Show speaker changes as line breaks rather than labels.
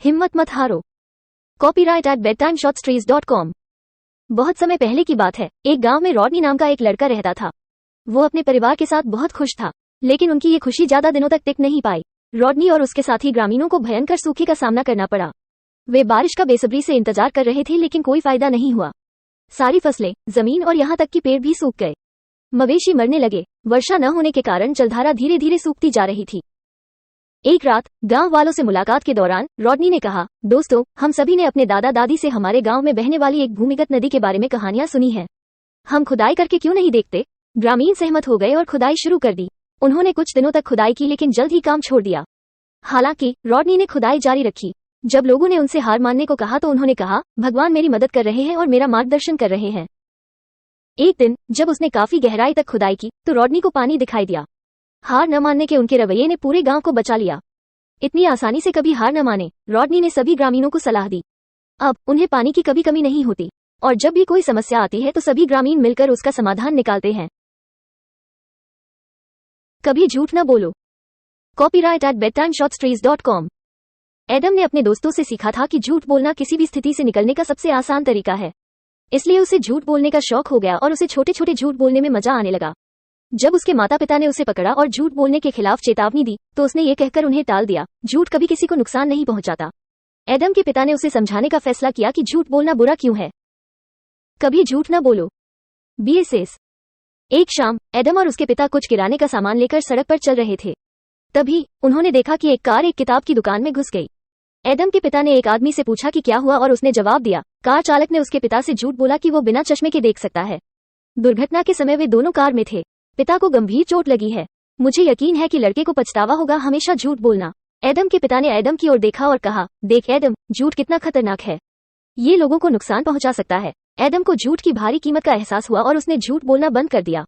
हिम्मत मत हारो। Copyright @bedtimeshortstories.com। बहुत समय पहले की बात है। एक गांव में रॉडनी नाम का एक लड़का रहता था। वो अपने परिवार के साथ बहुत खुश था, लेकिन उनकी ये खुशी ज्यादा दिनों तक टिक नहीं पाई। रॉडनी और उसके साथी ग्रामीणों को भयंकर सूखे का सामना करना पड़ा। वे बारिश का बेसब्री से इंतजार कर रहे थे, लेकिन कोई फायदा नहीं हुआ। सारी फसलें, जमीन और यहाँ तक कि पेड़ भी सूख गए। मवेशी मरने लगे। वर्षा न होने के कारण जलधारा धीरे धीरे सूखती जा रही थी। एक रात गांव वालों से मुलाकात के दौरान रॉडनी ने कहा, दोस्तों, हम सभी ने अपने दादा दादी से हमारे गांव में बहने वाली एक भूमिगत नदी के बारे में कहानियां सुनी हैं। हम खुदाई करके क्यों नहीं देखते? ग्रामीण सहमत हो गए और खुदाई शुरू कर दी। उन्होंने कुछ दिनों तक खुदाई की, लेकिन जल्द ही काम छोड़ दिया। हालांकि रॉडनी ने खुदाई जारी रखी। जब लोगों ने उनसे हार मानने को कहा तो उन्होंने कहा, भगवान मेरी मदद कर रहे हैं और मेरा मार्गदर्शन कर रहे हैं। एक दिन जब उसने काफी गहराई तक खुदाई की तो रॉडनी को पानी दिखाई दिया। हार न मानने के उनके रवैये ने पूरे गांव को बचा लिया। इतनी आसानी से कभी हार न माने, रॉडनी ने सभी ग्रामीणों को सलाह दी। अब उन्हें पानी की कभी कमी नहीं होती, और जब भी कोई समस्या आती है तो सभी ग्रामीण मिलकर उसका समाधान निकालते हैं। कभी झूठ न बोलो। Copyright @bedtimeshortstories.com। एडम ने अपने दोस्तों से सीखा था कि झूठ बोलना किसी भी स्थिति से निकलने का सबसे आसान तरीका है। इसलिए उसे झूठ बोलने का शौक हो गया और उसे छोटे छोटे झूठ बोलने में मजा आने लगा। जब उसके माता पिता ने उसे पकड़ा और झूठ बोलने के खिलाफ चेतावनी दी तो उसने ये कहकर उन्हें टाल दिया, झूठ कभी किसी को नुकसान नहीं पहुंचाता। एडम के पिता ने उसे समझाने का फैसला किया कि झूठ बोलना बुरा क्यों है। कभी झूठ न बोलो। BSS। एक शाम एडम और उसके पिता कुछ किराने का सामान लेकर सड़क पर चल रहे थे। तभी उन्होंने देखा कि एक कार एक किताब की दुकान में घुस गई। एडम के पिता ने एक आदमी से पूछा कि क्या हुआ, और उसने जवाब दिया। कार चालक ने उसके पिता से झूठ बोला कि वो बिना चश्मे के देख सकता है। दुर्घटना के समय वे दोनों कार में थे। पिता को गंभीर चोट लगी है। मुझे यकीन है कि लड़के को पछतावा होगा हमेशा झूठ बोलना। एडम के पिता ने एडम की ओर देखा और कहा, देख एडम, झूठ कितना खतरनाक है। ये लोगों को नुकसान पहुंचा सकता है। एडम को झूठ की भारी कीमत का एहसास हुआ और उसने झूठ बोलना बंद कर दिया।